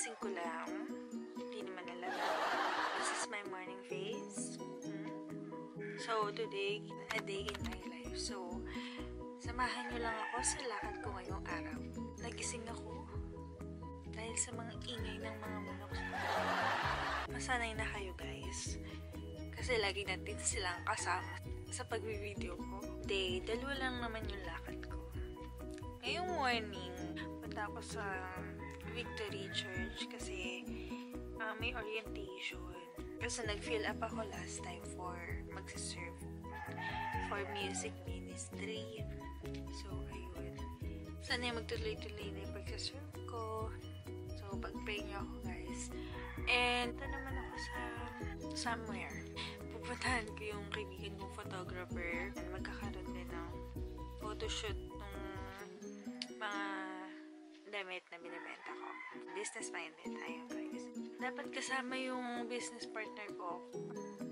Kakagising ko lang. Hindi naman nalala. This is my morning face. So, today, a day in my life. So, samahan nyo lang ako sa lakad ko ngayong araw. Nagising ako dahil sa mga ingay ng mga manok. Masanay na kayo guys. Kasi lagi natin silang kasama sa pag-video ko. Dalawa lang naman yung lakad ko. Ngayong morning, punta ako sa Victory Church kasi may orientation. Kasi nag-fill up ako last time for magsiserve for music ministry. So, ayun. Sana yung magtuloy-tuloy na yung pagsiserve ko. So, pag-pray nyo ako guys. And, ito naman ako sa somewhere. Pupuntahan ko yung kaibigan kong photographer. Magkakaroon din ng photoshoot ng mga damit na binibenta ko. Business-minded tayo guys. Dapat kasama yung business partner ko.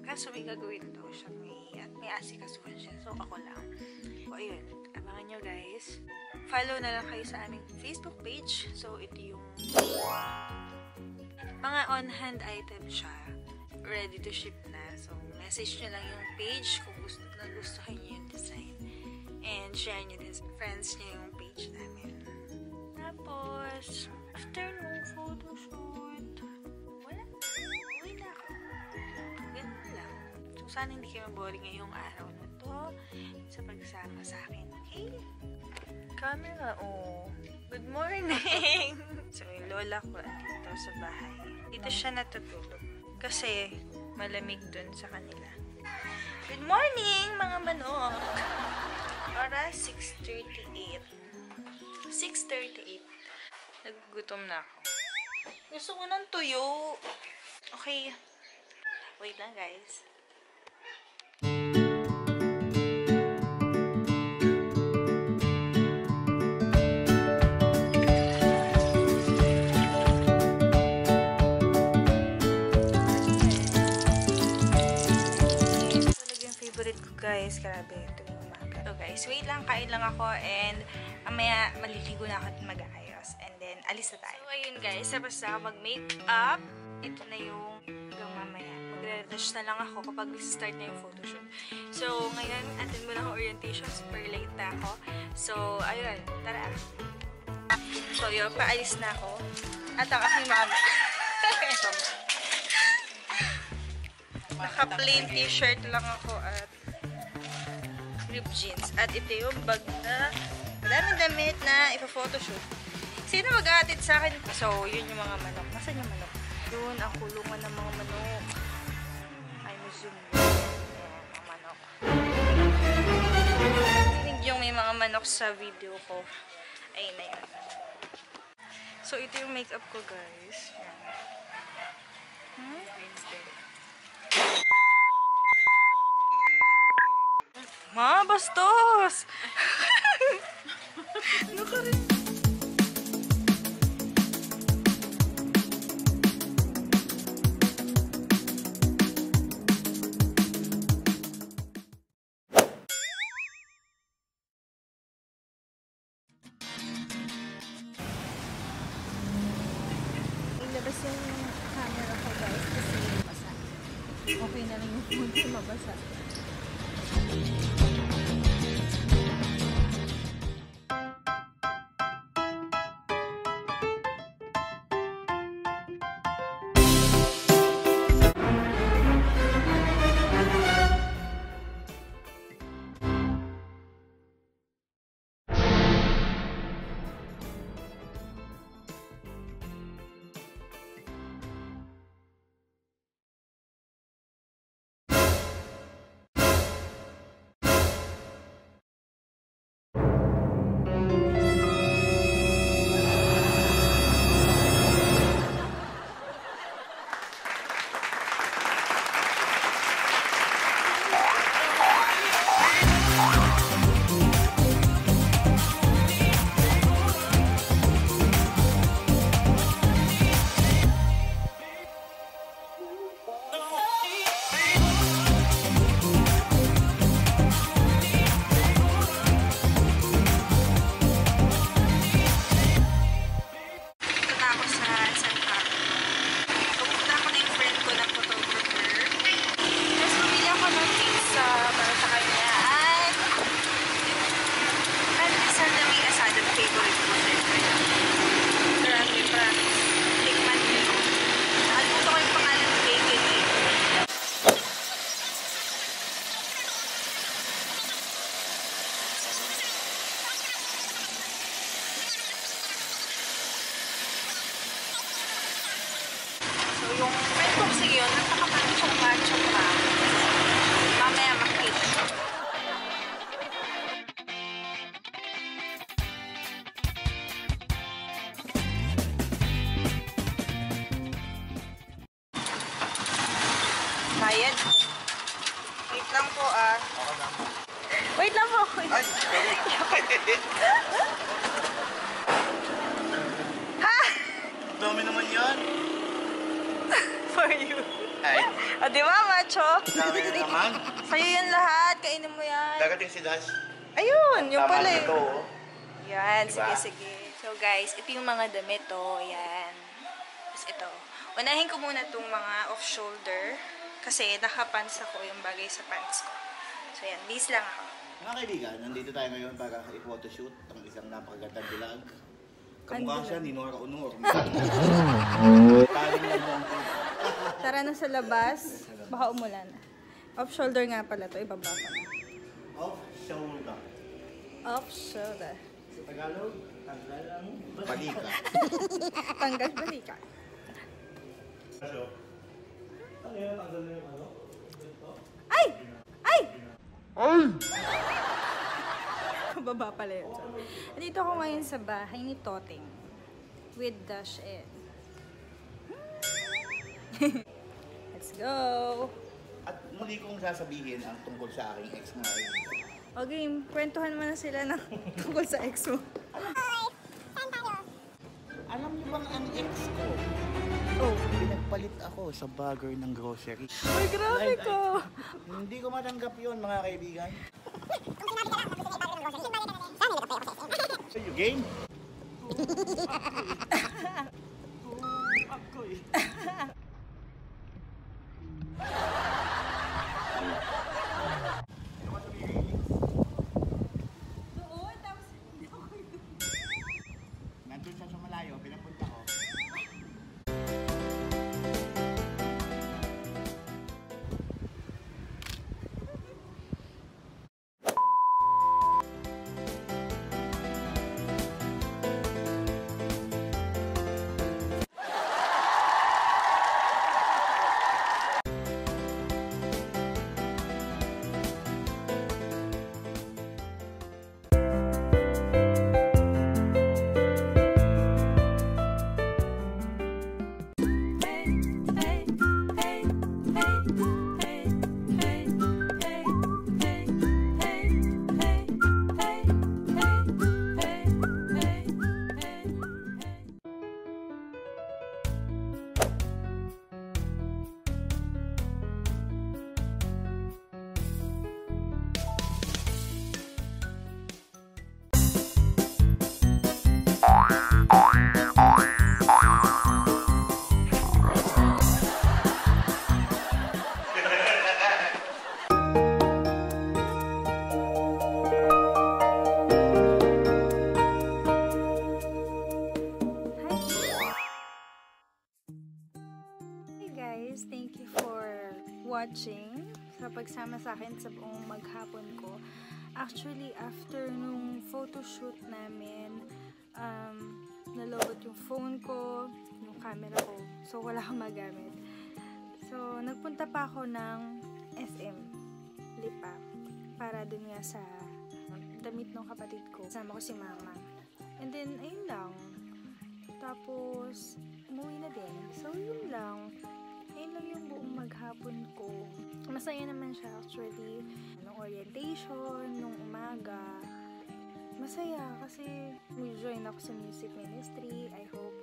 Kaso may gagawin daw siya. May asikasuhan siya. So, ako lang. So, ayun. Abangan nyo guys. Follow na lang kayo sa aming Facebook page. So, ito yung mga on-hand item siya. Ready to ship na. So, message nyo lang yung page kung gustuhin nyo yung design. And share nyo din sa friends nyo yung page namin. Tapos, after nung photoshoot, wala. Uwi na ako. Ganun lang. So, sana hindi kayo boring ngayong araw na to sa pagsama sa akin. Okay? Camera, oh. Good morning! So, yung lola ko andito sa bahay. Dito siya natutulog. Kasi, malamig dun sa kanila. Good morning, mga manok! Oras, 6:38. 6:38. Nagugutom na ako. Gusto ko ng tuyo. Okay. Wait lang, guys. Guys, grabe ito yung umaga. So guys, wait lang, kain lang ako and mamaya maliligo na ako at mag-aayos and then alis na tayo. So ayun guys, tapos na ako mag-makeup. Ito na yung hanggang mamaya. Magre-rush na lang ako kapag start na yung photoshoot. So ngayon, attend mo na ako orientation. Super late na ako. So ayun, tara. So yun, paalis na ako. At ang aking mama. Naka-plain t-shirt lang ako at ripped jeans. At ito yung bag na madaming damit na ipa-photoshoot. Sino mag-aatid sa akin? So, yun yung mga manok. Nasaan yung manok? Yun, ang kulungan ng mga manok. Ay, zoom. Mga manok. Yung may mga manok sa video ko. Ayun na yun. So, ito yung makeup ko, guys. Ma, bastos! Nakarin. Ilabas yung camera ko guys kasi mabasa. Okay na lang yung phone ko mabasa. kasi yun, napaka-macho pa. Mamaya makita. Bayad. Wait lang po ah. Wait lang po. Ay, sorry. Ha? Dami naman yan. For you. Ay, O, di ba, macho? dami na naman. Sa'yo yan lahat. Kainin mo yan. Dagating si Dash. Ayun, yung Tama pala eh. ito, oh. Yan, Diba? sige. So guys, ito yung mga damit to. Yan. Tapos ito. Unahin ko muna itong mga off-shoulder. Kasi nakapants ako yung bagay sa pants ko. So yan, these lang ako. Mga kaibigan, nandito tayo ngayon para i-photoshoot ang isang napakagandang bilag. Kamukha siya ni Nora Honor. Taling lang mo. Tara na sa labas. Baka umulan. Off-shoulder nga pala to. Ibaba ko na. Off shoulder. Off-shoulder. Sa Tagalog, tanggal ang balika. Tanggal balika. Ano yan? Tanggal na yung ano? Ay! Ay! Ay! Baba pala yun. So, nandito ako ngayon sa bahay ni Toteng. With Dash and... Let's go! At muli kong sasabihin ang tungkol sa aking ex na Okay, kwentuhan mo na sila ng tungkol sa ex mo. Alam niyo bang ang ex ko? Oh. Pinagpalit ako sa bagger ng grocery. Ay, grabe ko! Hindi ko matanggap yun, mga kaibigan. So, you game? Nandun siya sa malayo, pinapunta ko. Thank you for watching sa pagsama sa akin sa buong maghapon ko. Actually, after nung photoshoot namin, nalobot yung phone ko, yung camera ko, so wala akong magamit. So, nagpunta pa ako ng SM Lipa para dun nga sa damit ng kapatid ko. Kasama ko si mama. And then, ayun lang. Tapos, umuwi na din. So, yun lang. Ayun lang yung buong maghapon ko. Masaya naman siya actually. Nung orientation, nung umaga. Masaya kasi mag-join ako sa music ministry. I hope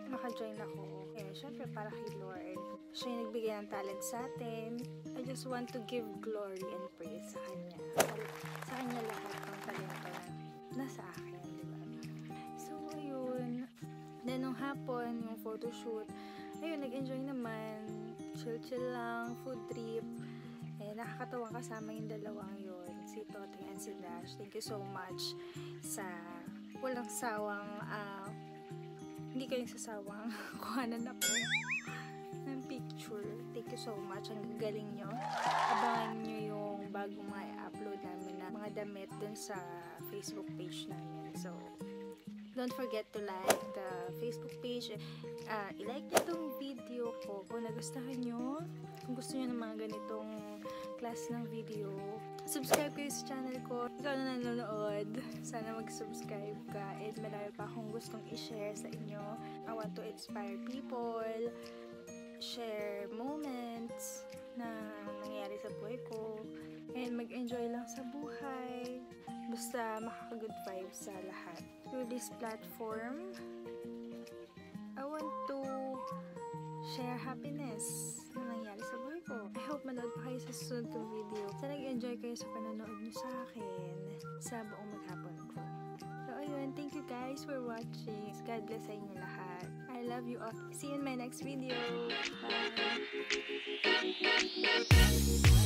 maka-join ako. Eh, syempre para kay Lord. Siya yung nagbigay ng talent sa atin. I just want to give glory and praise sa Kanya. Sa Kanya lahat ng talento na nasa akin, diba? So, ayun. Then, nung hapon, yung photoshoot, ayun, nag-enjoy naman. Chill-chill lang, food trip. Eh, nakakatawang kasama yung dalawang yun. Si Toteng and si Dash. Thank you so much sa walang sawang, hindi kayong sasawang kuhanan ako ng picture. Thank you so much. Ang galing nyo. Abangan nyo yung bagong mga i-upload namin na mga damit dun sa Facebook page namin. So, don't forget to like the Facebook page. I-like nyo itong video ko kung nagustuhan nyo. Kung gusto nyo ng mga ganitong class ng video, subscribe kayo sa channel ko. Ikaw na nanonood, sana mag-subscribe ka. And marami pa akong gustong i-share sa inyo. I want to inspire people, share moments na nangyayari sa buhay ko, and mag-enjoy lang sa buhay. Basta makaka-good vibes sa lahat. Through this platform, I want to share happiness na nangyari sa buhay ko. I hope manood pa kayo sa susunod kong video. Sana nag-enjoy kayo sa panonood niyo sa akin sa buong maghapon ko. So ayun, thank you guys for watching. God bless sa inyo lahat. I love you all. See you in my next video. Bye!